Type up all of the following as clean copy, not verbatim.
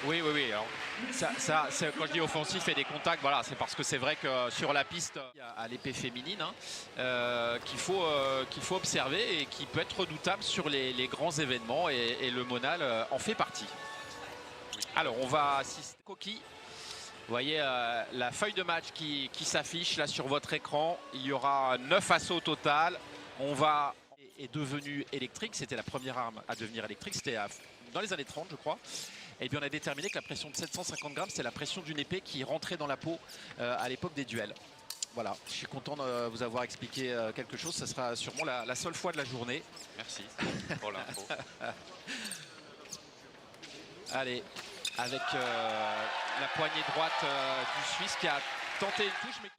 Oui, oui, oui. Alors, quand je dis offensif et des contacts, voilà, c'est parce que c'est vrai que sur la piste, à l'épée féminine, hein, qu'il faut observer et qui peut être redoutable sur les grands événements et le Monal en fait partie. Alors, on va assister Coquille. Vous voyez la feuille de match qui s'affiche là sur votre écran. Il y aura 9 assauts au total. Est devenu électrique. C'était la première arme à devenir électrique. C'était dans les années 30, je crois. Et puis on a déterminé que la pression de 750 grammes, c'est la pression d'une épée qui rentrait dans la peau à l'époque des duels. Voilà, je suis content de vous avoir expliqué quelque chose. Ce sera sûrement la seule fois de la journée. Merci pour l'info. Allez, avec la poignée droite du Suisse qui a tenté une touche. Mais...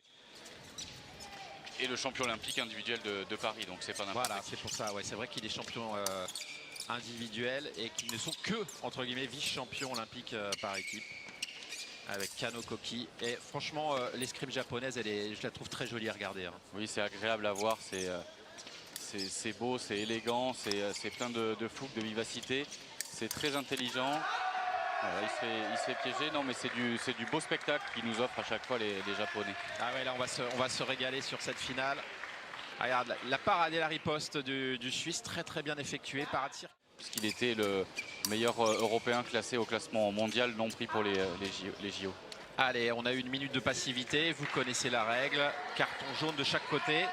Et le champion olympique individuel de Paris, donc c'est pas n'importe Voilà, c'est pour ça. Ouais, c'est vrai qu'il est champion individuel et qu'ils ne sont que, entre guillemets, vice-champions olympiques par équipe. Avec Kano Koki. Et franchement, l'escrime japonaise, je la trouve très jolie à regarder. Hein. Oui, c'est agréable à voir. C'est beau, c'est élégant, c'est plein de fougue, de vivacité. C'est très intelligent. Voilà, il se fait piéger. Non, mais c'est du beau spectacle qu'ils nous offrent à chaque fois les Japonais. Ah ouais, là, on va se régaler sur cette finale. Ah, regarde, la parade et la riposte du Suisse, très très bien effectuée. Parade cirque. Puisqu'il était le meilleur européen classé au classement mondial, non pris pour les JO. Allez, on a eu une minute de passivité. Vous connaissez la règle. Carton jaune de chaque côté.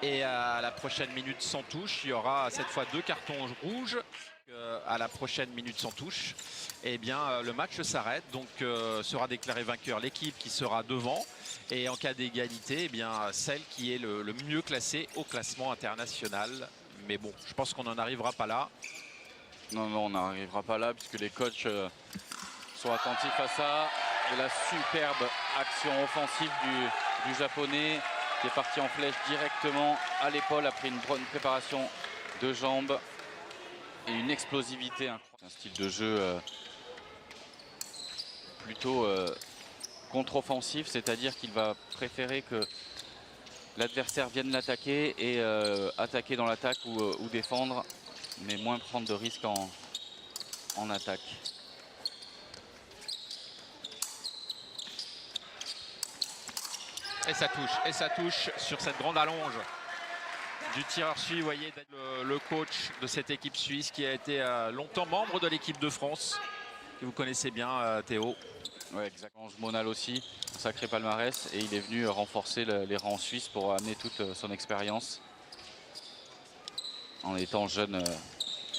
Et à la prochaine minute sans touche, il y aura cette fois 2 cartons rouges. À la prochaine minute sans touche, eh bien, le match s'arrête. Donc sera déclaré vainqueur l'équipe qui sera devant. Et en cas d'égalité, eh bien, celle qui est le mieux classée au classement international. Mais bon, je pense qu'on n'en arrivera pas là. Non, on n'arrivera pas là puisque les coachs sont attentifs à ça. Et la superbe action offensive du Japonais qui est parti en flèche directement à l'épaule après une bonne préparation de jambes et une explosivité incroyable. Un style de jeu plutôt contre-offensif, c'est-à-dire qu'il va préférer que l'adversaire vienne l'attaquer et attaquer dans l'attaque ou défendre, mais moins prendre de risques en attaque. Et ça touche sur cette grande allonge du tireur suisse. Vous voyez le coach de cette équipe suisse qui a été longtemps membre de l'équipe de France, que vous connaissez bien, Théo. Oui, exactement. Monal aussi, sacré palmarès, et il est venu renforcer les rangs suisses pour amener toute son expérience en étant jeune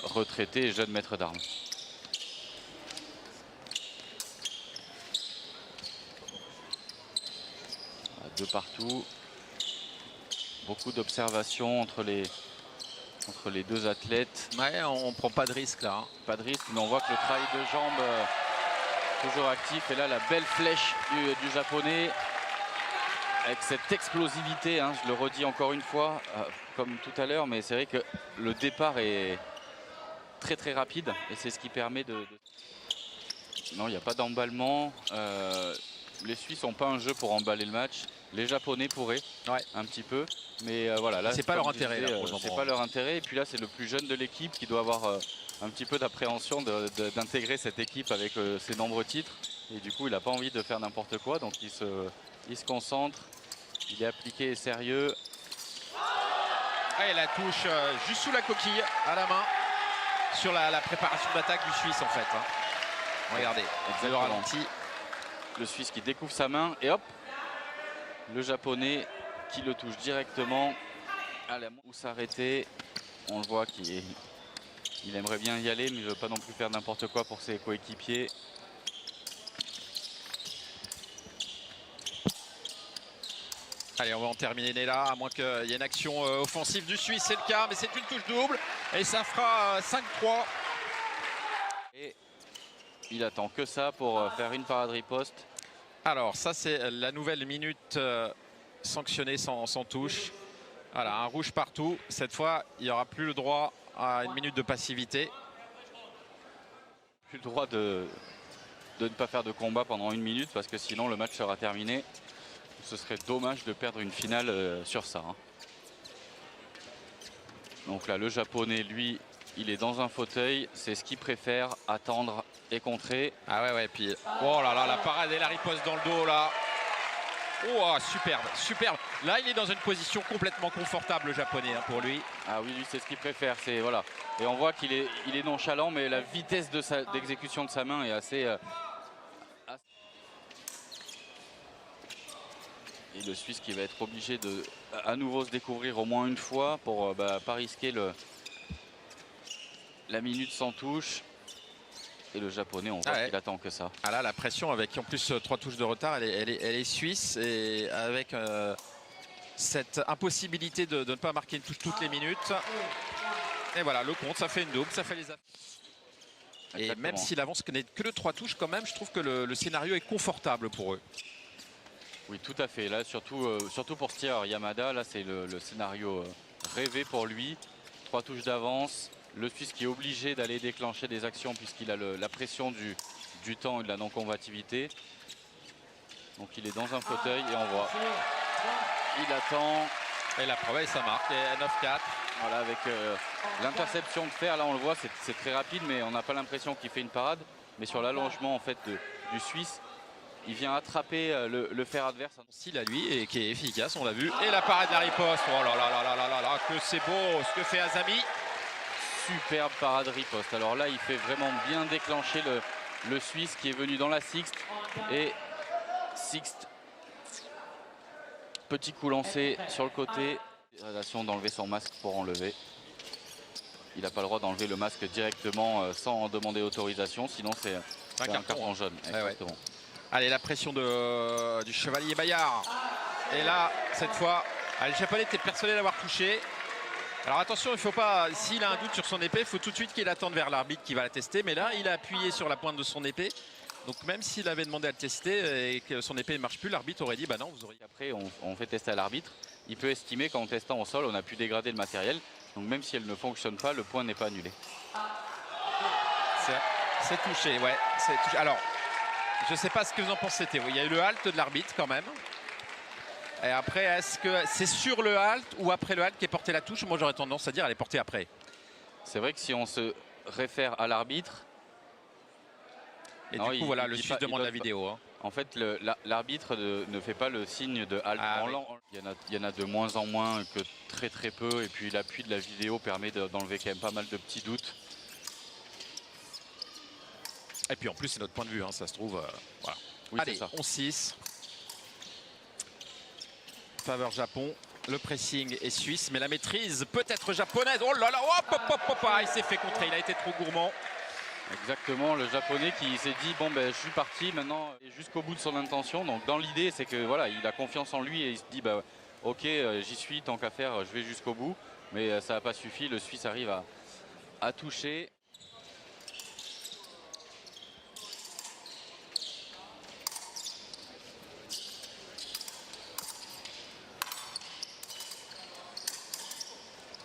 retraité et jeune maître d'armes. De partout, beaucoup d'observations entre les deux athlètes. Ouais, on prend pas de risque là. Hein. Pas de risque, mais on voit que le travail de jambes toujours actif. Et là, la belle flèche du japonais avec cette explosivité. Hein, je le redis encore une fois, comme tout à l'heure, mais c'est vrai que le départ est très très rapide et c'est ce qui permet de... Non, il n'y a pas d'emballement. Les Suisses n'ont pas un jeu pour emballer le match. Les Japonais pourraient, un petit peu. Mais voilà, là, c'est pas leur intérêt. C'est pas leur intérêt. Et puis là, c'est le plus jeune de l'équipe qui doit avoir un petit peu d'appréhension d'intégrer cette équipe avec ses nombreux titres. Et du coup, il n'a pas envie de faire n'importe quoi. Donc il se concentre. Il est appliqué et sérieux. Et la touche juste sous la coquille, à la main, sur la préparation d'attaque du Suisse en fait. Hein. Regardez, le ralenti. Le Suisse qui découvre sa main et hop, le Japonais qui le touche directement à la main où s'arrêter. On le voit qu'il aimerait bien y aller, mais il ne veut pas non plus faire n'importe quoi pour ses coéquipiers. Allez, on va en terminer là, à moins qu'il y ait une action offensive du Suisse, c'est le cas, mais c'est une touche double et ça fera 5-3. Et il attend que ça pour faire une parade riposte. Alors ça c'est la nouvelle minute sanctionnée sans touche. Voilà, un rouge partout. Cette fois, il n'y aura plus le droit à une minute de passivité. Plus le droit de ne pas faire de combat pendant une minute parce que sinon le match sera terminé. Ce serait dommage de perdre une finale sur ça. Hein. Donc là, le Japonais, lui, il est dans un fauteuil, c'est ce qu'il préfère, attendre et contrer. Ah ouais, puis oh là là, la parade et la riposte dans le dos là. Oh, superbe, superbe. Là, il est dans une position complètement confortable, le japonais, hein, pour lui. Ah oui, lui, c'est ce qu'il préfère. Voilà. Et on voit qu'il est nonchalant, mais la vitesse d'exécution de sa main est assez... Et le Suisse qui va être obligé de à nouveau se découvrir au moins une fois pour pas risquer la minute sans touche. Et le japonais, on voit qu'il attend que ça. Ah là, la pression avec en plus 3 touches de retard, elle est suisse. Et avec cette impossibilité de ne pas marquer une touche toutes les minutes. Et voilà, le compte, ça fait une double, ça fait les affaires. Et même si l'avance n'est que de 3 touches, quand même, je trouve que le scénario est confortable pour eux. Oui, tout à fait. Là, surtout pour ce tireur Yamada, là, c'est le scénario rêvé pour lui. 3 touches d'avance. Le Suisse qui est obligé d'aller déclencher des actions puisqu'il a la pression du temps et de la non-combativité. Donc il est dans un fauteuil et on voit. Il attend. Et la preuve, ça marque. Et 9-4. Voilà, avec l'interception de fer, là on le voit, c'est très rapide, mais on n'a pas l'impression qu'il fait une parade. Mais sur l'allongement en fait du Suisse, il vient attraper le fer adverse. Style à lui et qui est efficace, on l'a vu. Et la parade de la riposte. Oh là là là là là là là, que c'est beau ce que fait Azami. Superbe parade riposte. Alors là, il fait vraiment bien déclencher le Suisse qui est venu dans la sixte. Et sixte, petit coup lancé sur le côté. Relation d'enlever son masque pour enlever. Il n'a pas le droit d'enlever le masque directement sans demander autorisation, sinon c'est un carton jaune. Exactement. Ouais. Allez, la pression du chevalier Bayard. Et là, cette fois, le japonais était persuadé d'avoir touché. Alors attention, il ne faut pas, s'il a un doute sur son épée, il faut tout de suite qu'il attende vers l'arbitre qui va la tester. Mais là, il a appuyé sur la pointe de son épée. Donc même s'il avait demandé à le tester et que son épée ne marche plus, l'arbitre aurait dit bah non, vous auriez... Après, on fait tester à l'arbitre. Il peut estimer qu'en testant au sol, on a pu dégrader le matériel. Donc même si elle ne fonctionne pas, le point n'est pas annulé. C'est touché, ouais. Touché. Alors, je ne sais pas ce que vous en pensez, Théo. Il y a eu le halt de l'arbitre quand même. Et après, est-ce que c'est sur le halt ou après le halt qu'est portée la touche? Moi, j'aurais tendance à dire elle est portée après. C'est vrai que si on se réfère à l'arbitre... Et non, du coup, voilà, le Suisse demande la vidéo. Hein. En fait, l'arbitre ne fait pas le signe de halt. Oui. Il y en a de moins en moins que très peu. Et puis l'appui de la vidéo permet d'enlever quand même pas mal de petits doutes. Et puis en plus, c'est notre point de vue, hein, ça se trouve. Voilà. Oui, allez, 11-6. Faveur Japon. Le pressing est suisse, mais la maîtrise peut être japonaise. Oh là là, hop, il s'est fait contrer, il a été trop gourmand. Exactement, le japonais qui s'est dit bon ben je suis parti maintenant jusqu'au bout de son intention. Donc dans l'idée c'est que voilà, il a confiance en lui et il se dit bah ok j'y suis, tant qu'à faire je vais jusqu'au bout. Mais ça n'a pas suffi, le Suisse arrive à toucher.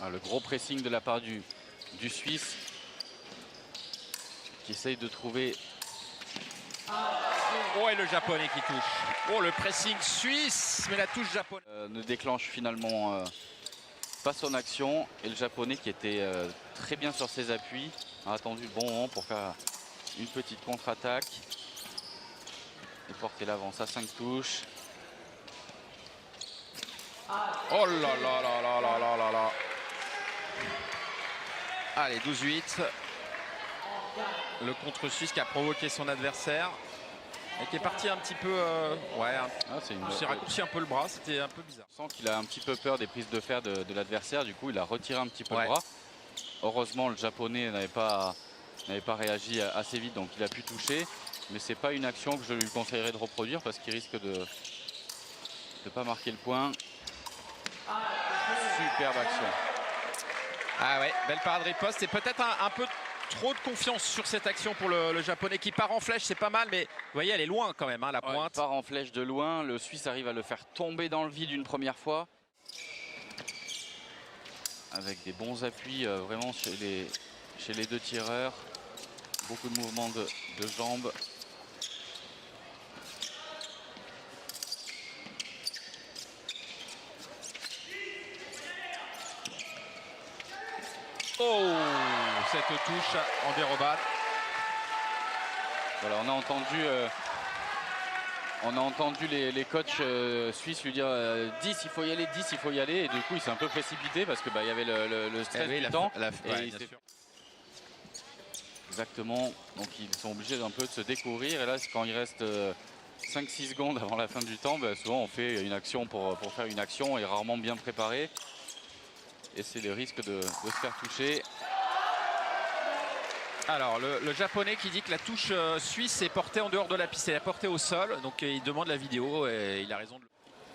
Le gros pressing de la part du Suisse qui essaye de trouver... Oh, et le japonais qui touche. Oh, le pressing suisse, mais la touche japonaise. Ne déclenche finalement pas son action. Et le japonais qui était très bien sur ses appuis a attendu le bon moment pour faire une petite contre-attaque. Et porter l'avance à 5 touches. Oh là là là là là là là là. Allez, 12-8. Le contre-suisse qui a provoqué son adversaire et qui est parti un petit peu... il s'est raccourci un peu le bras, c'était un peu bizarre. On sent qu'il a un petit peu peur des prises de fer de l'adversaire, du coup il a retiré un petit peu le bras. Heureusement le japonais n'avait pas réagi assez vite, donc il a pu toucher. Mais c'est pas une action que je lui conseillerais de reproduire parce qu'il risque de ne pas marquer le point. Superbe action. Ah ouais, belle parade riposte et peut-être un peu trop de confiance sur cette action pour le japonais qui part en flèche, c'est pas mal, mais vous voyez, elle est loin quand même, hein, la pointe. Il part en flèche de loin, le Suisse arrive à le faire tomber dans le vide une première fois. Avec des bons appuis vraiment chez les deux tireurs. Beaucoup de mouvements de jambes. Oh, cette touche en dérobade. Voilà, on a entendu les coachs suisses lui dire 10, il faut y aller, 10, il faut y aller. Et du coup, il s'est un peu précipité parce que il y avait le stress du temps. Exactement. Donc, ils sont obligés d'un peu de se découvrir. Et là, quand il reste 5-6 secondes avant la fin du temps, souvent on fait une action pour faire une action et rarement bien préparée. Et c'est le risque de se faire toucher. Alors, le japonais qui dit que la touche suisse est portée en dehors de la piste, elle est portée au sol. Donc, il demande la vidéo et il a raison.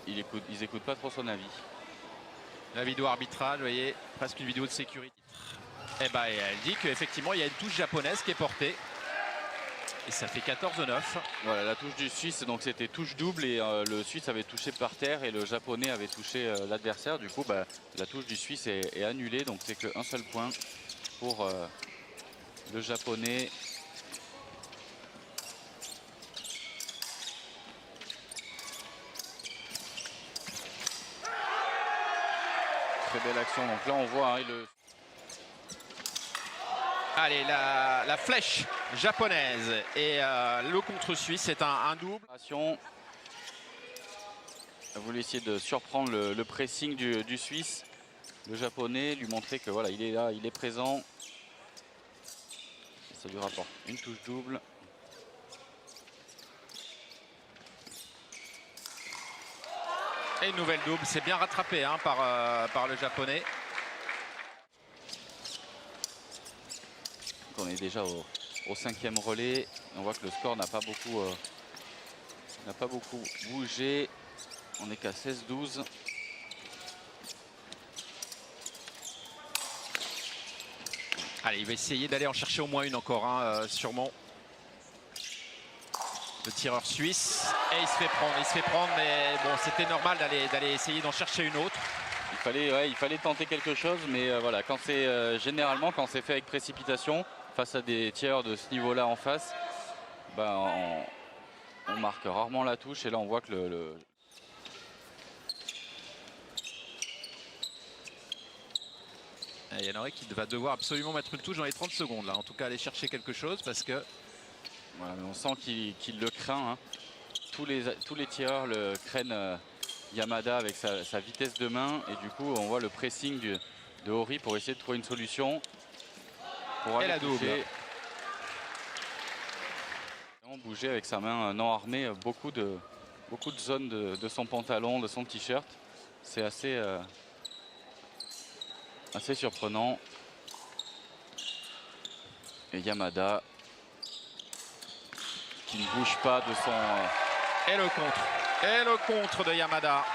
Ils n'écoutent pas trop son avis. La vidéo arbitrage, vous voyez, presque une vidéo de sécurité. Et elle dit qu'effectivement, il y a une touche japonaise qui est portée. Et ça fait 14-9. Voilà, la touche du Suisse, donc c'était touche double et le Suisse avait touché par terre et le Japonais avait touché l'adversaire. Du coup, la touche du Suisse est annulée, donc c'est qu'un seul point pour le Japonais. Très belle action, donc là on voit Allez, la flèche japonaise et le contre suisse, c'est un double. Il voulait essayer de surprendre le pressing du Suisse, le Japonais, lui montrer que voilà, il est là, il est présent. Ça lui rapporte une touche double. Et une nouvelle double, c'est bien rattrapé par le japonais. On est déjà au 5e relais. On voit que le score n'a pas beaucoup bougé. On n'est qu'à 16-12. Allez, il va essayer d'aller en chercher au moins une encore, sûrement. Le tireur suisse. Et il se fait prendre, mais bon, c'était normal d'aller essayer d'en chercher une autre. Il fallait tenter quelque chose, mais voilà, généralement quand c'est fait avec précipitation, face à des tireurs de ce niveau-là en face, on marque rarement la touche. Et là, on voit que il y en aurait qui va devoir absolument mettre une touche dans les 30 secondes. Là. En tout cas, aller chercher quelque chose parce que... Voilà, mais on sent qu'il le craint. Hein. Tous les tireurs le craignent Yamada avec sa vitesse de main. Et du coup, on voit le pressing de Hori pour essayer de trouver une solution. Pour aller la double. Bouger avec sa main non armée beaucoup de zones de son pantalon, de son t-shirt. C'est assez surprenant. Et Yamada qui ne bouge pas de son... Et le contre de Yamada.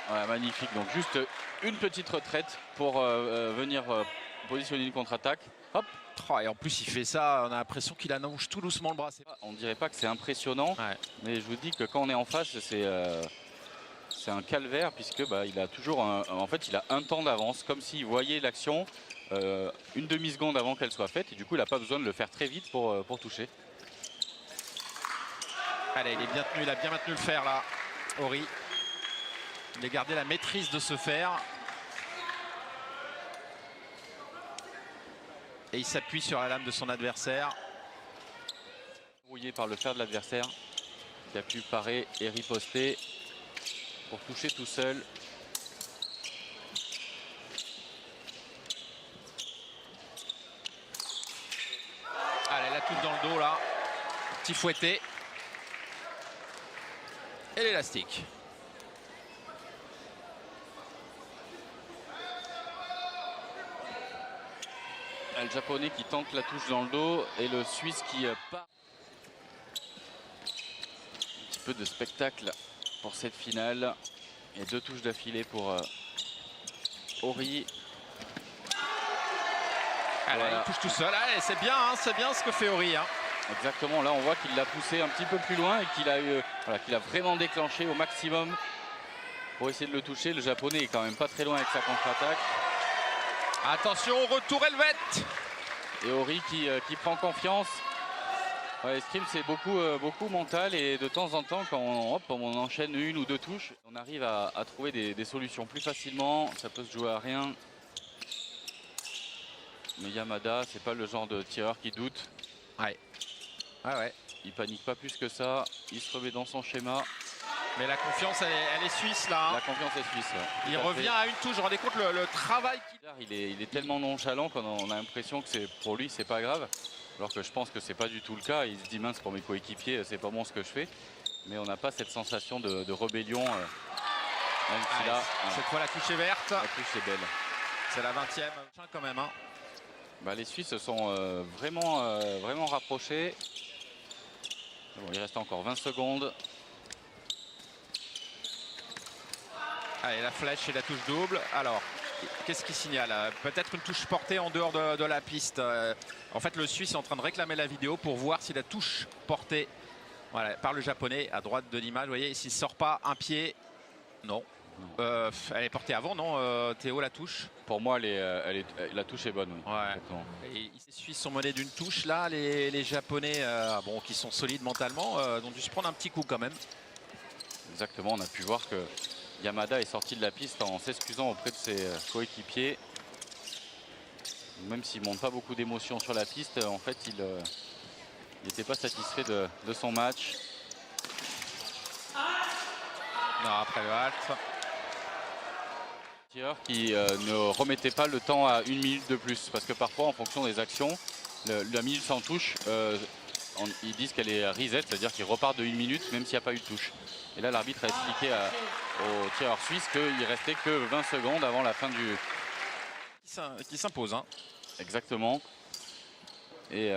Voilà, magnifique. Donc juste une petite retraite pour venir positionner une contre-attaque. Hop. Et en plus, il fait ça, on a l'impression qu'il annonce tout doucement le bras. On ne dirait pas que c'est impressionnant, mais je vous dis que quand on est en face, c'est un calvaire, puisque il a toujours il a un temps d'avance, comme s'il voyait l'action une demi-seconde avant qu'elle soit faite, et du coup, il n'a pas besoin de le faire très vite pour toucher. Allez, il est bien tenu, il a bien maintenu le fer là, Hori. Il a gardé la maîtrise de ce fer. Et il s'appuie sur la lame de son adversaire. Brouillé par le fer de l'adversaire, qui a pu parer et riposter pour toucher tout seul. Allez, la touche dans le dos là. Petit fouetté. Et l'élastique. Le Japonais qui tente la touche dans le dos et le Suisse qui part. Un petit peu de spectacle pour cette finale. Et 2 touches d'affilée pour Hori. Voilà. Il touche tout seul. C'est bien ce que fait Hori. Exactement, là on voit qu'il l'a poussé un petit peu plus loin et qu'il a vraiment déclenché au maximum pour essayer de le toucher. Le Japonais est quand même pas très loin avec sa contre-attaque. Attention, retour helvète. Et Hori qui prend confiance. L'escrime c'est beaucoup mental, et de temps en temps quand on enchaîne une ou 2 touches, on arrive à trouver des solutions plus facilement. Ça peut se jouer à rien. Mais Yamada, c'est pas le genre de tireur qui doute. Ouais. Ah ouais. Il panique pas plus que ça. Il se remet dans son schéma. Mais la confiance, elle est suisse là. La confiance est suisse. Il revient à une touche. Je me rendais compte le travail qu'il... Il est tellement nonchalant qu'on a l'impression que pour lui, c'est pas grave. Alors que je pense que c'est pas du tout le cas. Il se dit mince, pour mes coéquipiers, c'est pas bon ce que je fais. Mais on n'a pas cette sensation de rébellion. Même si là, cette fois la touche est verte. La touche est belle. C'est la 20e quand même. Hein. Bah, les Suisses se sont vraiment rapprochés. Bon, il reste encore 20 secondes. Allez, la flèche et la touche double. Alors, qu'est-ce qui signale? Peut-être une touche portée en dehors de la piste. En fait, le Suisse est en train de réclamer la vidéo pour voir si la touche portée voilà, par le Japonais à droite de l'image. Vous voyez, s'il ne sort pas un pied, non. Elle est portée avant, non, Théo, la touche? Pour moi, la touche est bonne. Oui. Ouais. Et les Suisses sont menés d'une touche. Là, les Japonais, bon, qui sont solides mentalement, ont dû se prendre un petit coup quand même. Exactement, on a pu voir que Yamada est sorti de la piste en s'excusant auprès de ses coéquipiers. Même s'il ne montre pas beaucoup d'émotions sur la piste, en fait, il n'était pas satisfait de son match. Non, après le halt. Tireur qui ne remettait pas le temps à 1 minute de plus. Parce que parfois, en fonction des actions, la minute sans touche, ils disent qu'elle est reset, c'est-à-dire qu'ils repartent de 1 minute même s'il n'y a pas eu de touche. Et là, l'arbitre a expliqué au tireur suisse qu'il restait que 20 secondes avant la fin du... Qui s'impose. Hein. Exactement. Et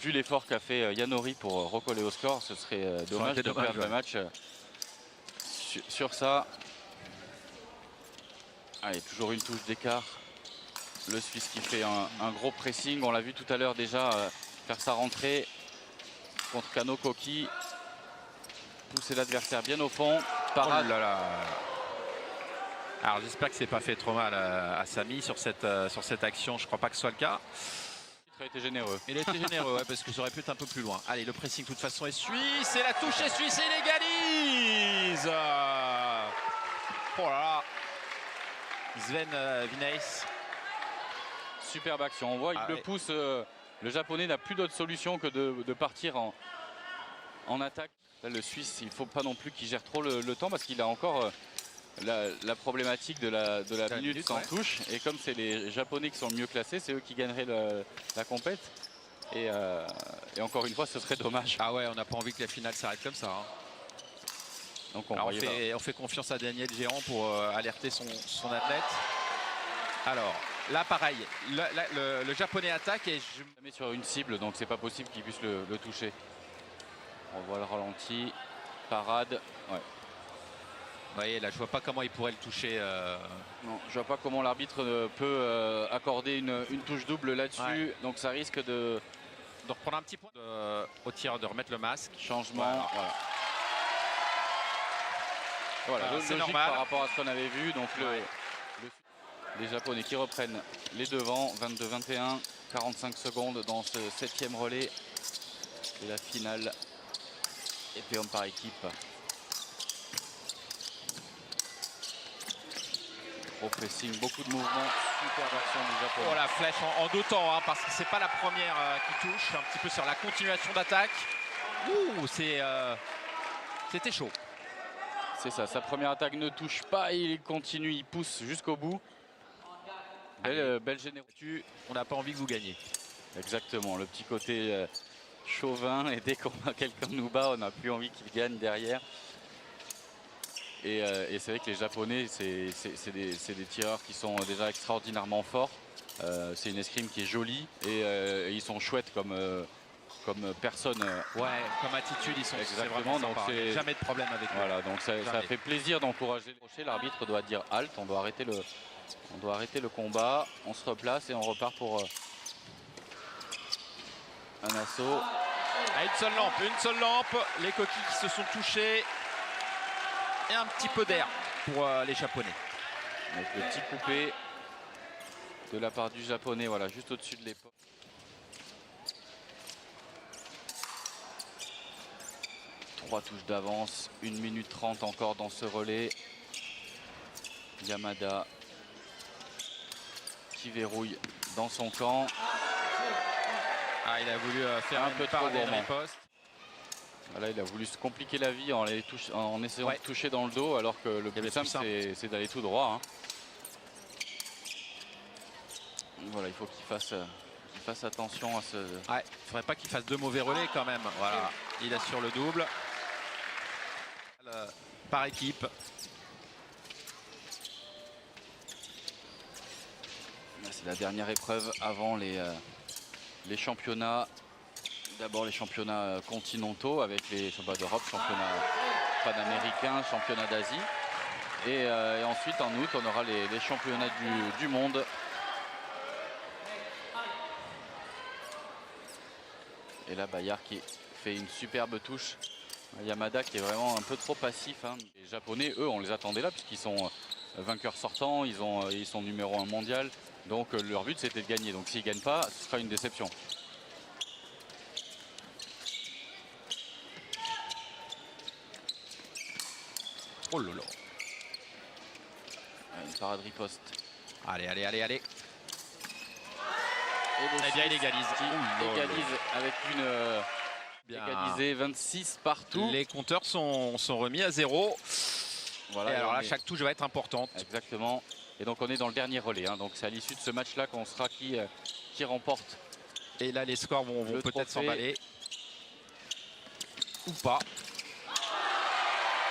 vu l'effort qu'a fait Yanori pour recoller au score, ce serait dommage de perdre le match sur ça. Allez, toujours une touche d'écart. Le Suisse qui fait un gros pressing. On l'a vu tout à l'heure déjà faire sa rentrée contre Kano Koki. Pousser l'adversaire bien au fond. Parade. Oh là là. Alors j'espère que c'est pas fait trop mal à Samy sur cette action. Je crois pas que ce soit le cas. Il a été généreux. Il a été généreux, ouais, parce que ça aurait pu être un peu plus loin. Allez, le pressing de toute façon est suisse. Et la touche est suisse et il égalise. Oh là là. Sven Vineis. Superbe action. On voit, il le pousse. Le Japonais n'a plus d'autre solution que de partir en attaque. Là, le Suisse, il ne faut pas non plus qu'il gère trop le temps parce qu'il a encore la problématique de la minute sans touche. Et comme c'est les Japonais qui sont le mieux classés, c'est eux qui gagneraient la compète. Et encore une fois, ce serait dommage. Ah ouais, on n'a pas envie que la finale s'arrête comme ça. Hein. Donc on fait confiance à Daniel Géant pour alerter son athlète. Alors là pareil, le Japonais attaque et je mets sur une cible, donc c'est pas possible qu'il puisse le toucher. On voit le ralenti, parade. Ouais. Vous voyez là, je vois pas comment il pourrait le toucher. Non, je vois pas comment l'arbitre peut accorder une touche double là-dessus. Ouais. Donc ça risque de reprendre un petit point au tir, de remettre le masque. Changement. Voilà, c'est normal par rapport à ce qu'on avait vu. Donc les Japonais qui reprennent les devants, 22-21, 45 secondes dans ce 7e relais. Et la finale, épée-homme par équipe. Gros pressing, beaucoup de mouvements, super action du Japon. Oh la flèche en deux temps, hein, parce que c'est pas la première qui touche, un petit peu sur la continuation d'attaque. Ouh, c'était chaud. C'est ça, sa première attaque ne touche pas, il continue, il pousse jusqu'au bout. Belle générosité. On n'a pas envie que vous gagniez. Exactement, le petit côté chauvin, et dès qu'on a quelqu'un nous bat, on n'a plus envie qu'il gagne derrière. Et c'est vrai que les Japonais, c'est des tireurs qui sont déjà extraordinairement forts. C'est une escrime qui est jolie et ils sont chouettes comme personne. Ouais, comme attitude, ils sont exactement. Donc jamais de problème avec eux. Voilà, donc ça fait plaisir d'encourager. L'arbitre doit dire halt, on doit arrêter le combat, on se replace et on repart pour un assaut. Ah, une seule lampe, les coquilles qui se sont touchées et un petit peu d'air pour les Japonais. Donc le petit coupé de la part du Japonais, voilà, juste au-dessus de l'épaule. Trois touches d'avance, 1 minute 30 encore dans ce relais. Yamada qui verrouille dans son camp. Ah, il a voulu faire Un une peu trop parade et une gourmand. riposte. Là, il a voulu se compliquer la vie en essayant de toucher dans le dos, alors que le plus simple, c'est d'aller tout droit. Hein. Voilà, il faut qu'il fasse attention à ce... Ouais, il faudrait pas qu'il fasse deux mauvais relais quand même. Voilà, il assure le double. Par équipe. C'est la dernière épreuve avant les championnats. D'abord les championnats continentaux avec les championnats d'Europe, championnats panaméricains, championnats d'Asie. Et ensuite en août on aura les championnats du monde. Et là Bayard qui fait une superbe touche. Yamada qui est vraiment un peu trop passif. Hein. Les Japonais, eux, on les attendait là puisqu'ils sont vainqueurs sortants, ils sont numéro 1 mondial. Donc leur but c'était de gagner. Donc s'ils ne gagnent pas, ce sera une déception. Oh là là. Une parade riposte. Allez, allez, allez, allez. Et bien, il égalise. Il égalise avec une... égalisé 26 partout. Les compteurs sont remis à 0. Voilà, et alors là, chaque touche va être importante. Exactement. Et donc on est dans le dernier relais. Hein. Donc c'est à l'issue de ce match-là qu'on sera qui remporte. Et là, les scores vont peut-être s'emballer. Ou pas.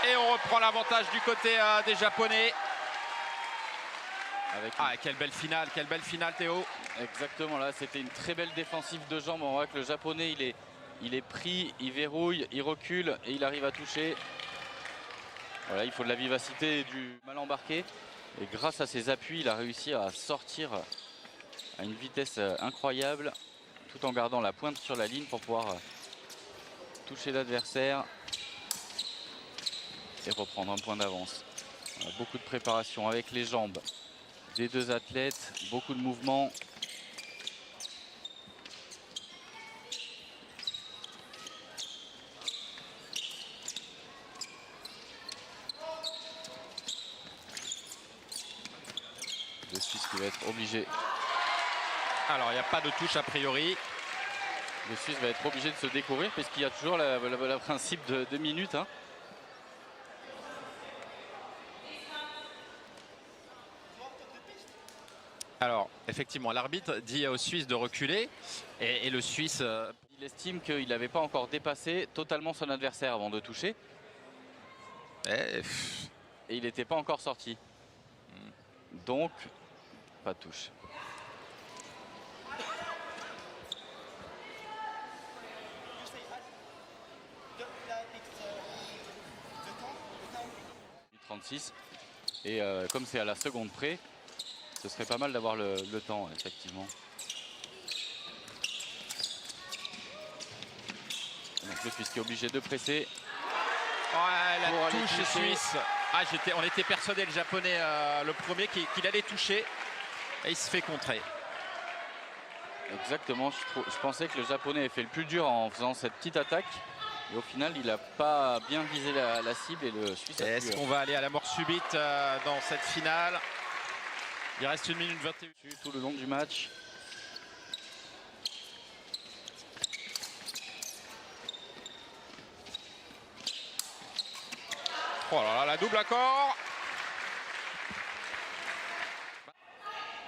Et on reprend l'avantage du côté des Japonais. Quelle belle finale Théo. Exactement, là c'était une très belle défensive de jambes. On voit que le Japonais il est pris, il verrouille, il recule et il arrive à toucher. Voilà, il faut de la vivacité et du mal embarqué. Et grâce à ses appuis, il a réussi à sortir à une vitesse incroyable tout en gardant la pointe sur la ligne pour pouvoir toucher l'adversaire et reprendre un point d'avance. Beaucoup de préparation avec les jambes des deux athlètes, beaucoup de mouvements. Le Suisse qui va être obligé. Alors il n'y a pas de touche a priori. Le Suisse va être obligé de se découvrir puisqu'il y a toujours le principe de 2 minutes. Hein. Alors effectivement l'arbitre dit aux Suisses de reculer et le Suisse... Il estime qu'il n'avait pas encore dépassé totalement son adversaire avant de toucher. Et il n'était pas encore sorti. Donc pas de touche. Et comme c'est à la seconde près, ce serait pas mal d'avoir le temps, effectivement. Donc le Suisse qui est obligé de presser. Ouais, la touche suisse. On était persuadé, le Japonais, le premier, qu'il allait toucher. Et il se fait contrer. Exactement, je pensais que le Japonais avait fait le plus dur en faisant cette petite attaque. Et au final, il n'a pas bien visé la cible et le Suisse a pu... Est-ce qu'on va aller à la mort subite dans cette finale? Il reste 1 minute 21. Tout le long du match. Oh là là, la double accord.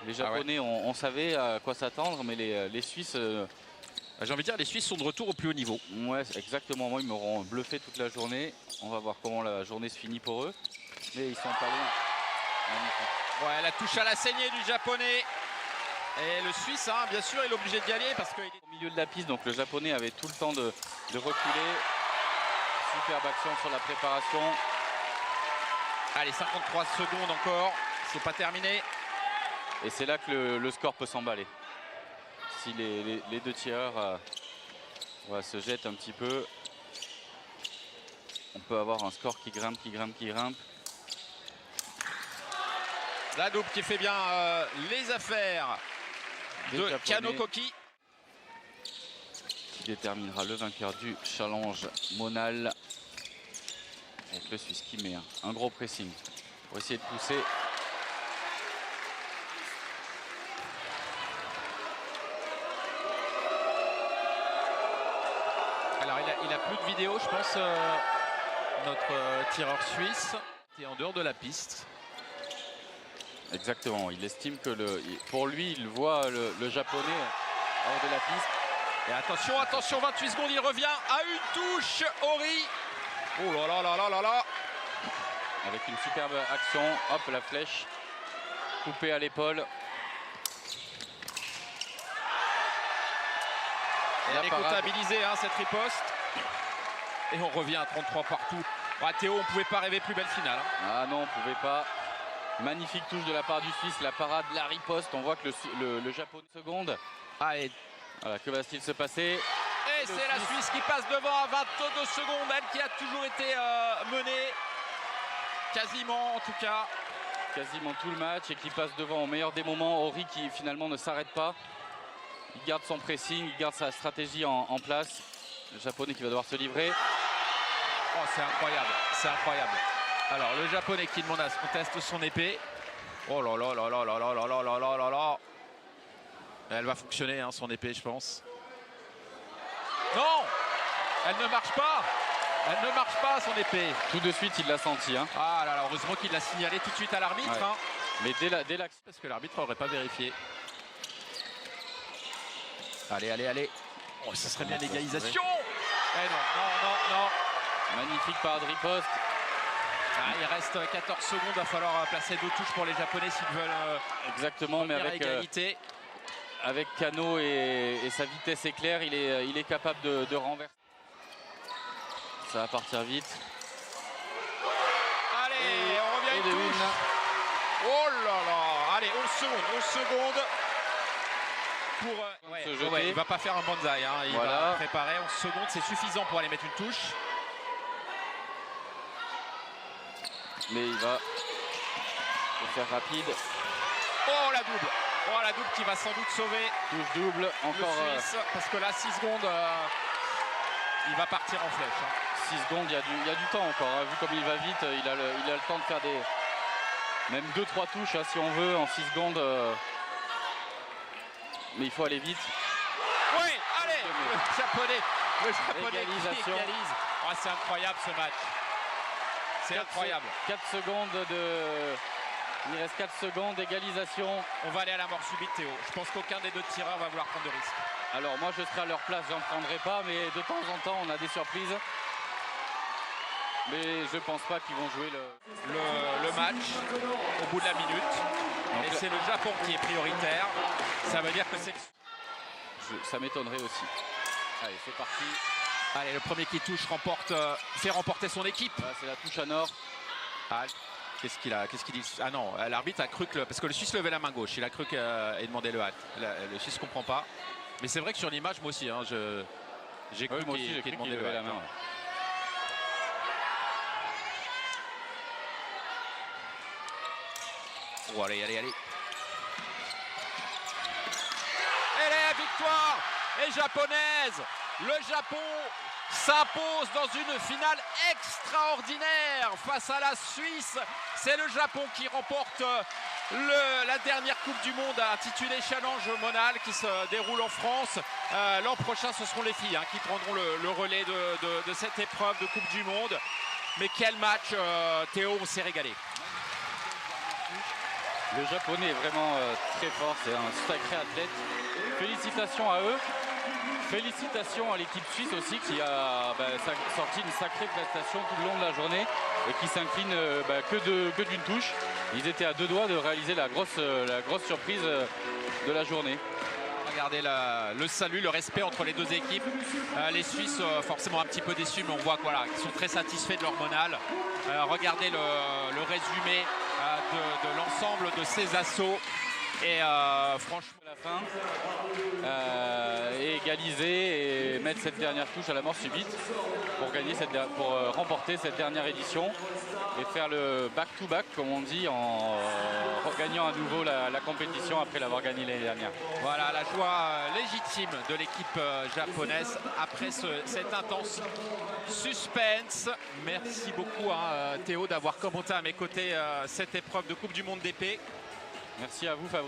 Les Japonais, on savait à quoi s'attendre, mais les Suisses... J'ai envie de dire, les Suisses sont de retour au plus haut niveau. Ouais, exactement. Moi, ils m'auront bluffé toute la journée. On va voir comment la journée se finit pour eux. Mais ils sont pas loin. Magnifique. Ouais, la touche à la saignée du Japonais. Et le Suisse, hein, bien sûr, il est obligé d'y aller parce qu'il est au milieu de la piste. Donc le Japonais avait tout le temps de reculer. Superbe action sur la préparation. Allez, 53 secondes encore. C'est pas terminé. Et c'est là que le score peut s'emballer. Si les deux tireurs se jettent un petit peu, on peut avoir un score qui grimpe, qui grimpe, qui grimpe. La double qui fait bien les affaires de Kano Koki. Qui déterminera le vainqueur du challenge monal. Avec le Suisse qui met un gros pressing pour essayer de pousser. Il a plus de vidéo, je pense, notre tireur suisse est en dehors de la piste. Exactement, il estime que pour lui, il voit le japonais hors de la piste. Et attention, attention, 28 secondes, il revient à une touche, Ori. Oh là là là là là là. Avec une superbe action, hop, la flèche coupée à l'épaule. Elle est comptabilisée, hein, cette riposte. Et on revient à 33 partout. Ah, Théo, on ne pouvait pas rêver plus belle finale. Hein. Ah non, on ne pouvait pas. Magnifique touche de la part du Suisse, la parade, la riposte. On voit que le japonais seconde. Ah, et voilà, que va-t-il se passer? Et c'est la Suisse qui passe devant à 22 secondes, elle qui a toujours été menée, quasiment en tout cas. Quasiment tout le match et qui passe devant au meilleur des moments. Ori qui finalement ne s'arrête pas. Il garde son pressing, il garde sa stratégie en place. Le japonais qui va devoir se livrer. Oh, c'est incroyable, c'est incroyable. Alors le japonais qui demande à ce qu'on teste son épée. Oh là là là là là là là là là là là là. Elle va fonctionner, hein, son épée, je pense. Non, elle ne marche pas. Elle ne marche pas, son épée. Tout de suite, il l'a senti. Hein. Ah là là, heureusement qu'il l'a signalé tout de suite à l'arbitre. Ouais. Hein. Mais dès l'action. Parce que l'arbitre n'aurait pas vérifié. Allez, allez, allez. Oh, ça serait bien l'égalisation. Eh non, non, non, non. Magnifique parade riposte. Ah, il reste 14 secondes, il va falloir placer 2 touches pour les Japonais s'ils veulent exactement, mais avec égalité. Avec Kano et sa vitesse éclair, il est capable de renverser. Ça va partir vite. Allez, on revient à une touche. Oh là là. Allez, 11 secondes pour se jeter. Ouais, il va pas faire un banzai, hein. Il va préparer 11 secondes, c'est suffisant pour aller mettre une touche. Mais il va le faire rapide. Oh la double. Oh la double qui va sans doute sauver. Touche double encore. Le Suisse, parce que là 6 secondes, il va partir en flèche. Hein. 6 secondes, il y a du temps encore. Hein. Vu comme il va vite, il a le temps de faire même 2-3 touches hein, si on veut en 6 secondes. Mais il faut aller vite. Oui, allez, le japonais égalisation. Qui égalise. Oh, c'est incroyable ce match. C'est incroyable. 4 secondes de... Il reste 4 secondes d'égalisation. On va aller à la mort subite, Théo. Je pense qu'aucun des deux tireurs va vouloir prendre de risque. Alors moi je serai à leur place, j'en prendrai pas, mais de temps en temps on a des surprises. Mais je pense pas qu'ils vont jouer le match au bout de la minute. Donc, et c'est le Japon qui est prioritaire. Ça veut dire que c'est... Ça m'étonnerait aussi. Allez, c'est parti. Allez, le premier qui touche fait remporter son équipe. Voilà, c'est la touche à Nord. Ah, qu'est-ce qu'il dit? Ah non, l'arbitre a cru que... Parce que le Suisse levait la main gauche. Il a cru qu'il demandait le halte. Le Suisse ne comprend pas. Mais c'est vrai que sur l'image, moi aussi, hein, j'ai cru qu'il demandait le halte. Main, ouais. Oh, allez, allez, allez. Et la victoire est japonaise. Le Japon s'impose dans une finale extraordinaire face à la Suisse. C'est le Japon qui remporte la dernière Coupe du Monde intitulée Challenge Monal qui se déroule en France. L'an prochain, ce seront les filles qui prendront le relais de cette épreuve de Coupe du Monde. Mais quel match, Théo, on s'est régalé. Le japonais est vraiment très fort, c'est un sacré athlète. Félicitations à eux. Félicitations à l'équipe suisse aussi qui a sorti une sacrée prestation tout le long de la journée et qui s'incline que d'une touche. Ils étaient à 2 doigts de réaliser la grosse surprise de la journée. Regardez le salut, le respect entre les deux équipes. Les Suisses forcément un petit peu déçus, mais on voit qu'ils sont très satisfaits de leur monal. Regardez le résumé de l'ensemble de ces assauts. Et franchement, à la fin, égaliser et mettre cette dernière touche à la mort subite pour remporter cette dernière édition et faire le back-to-back, comme on dit, en gagnant à nouveau la compétition après l'avoir gagné l'année dernière. Voilà la joie légitime de l'équipe japonaise après cet intense suspense. Merci beaucoup Théo d'avoir commenté à mes côtés cette épreuve de Coupe du Monde d'épée. Merci à vous Fabrice.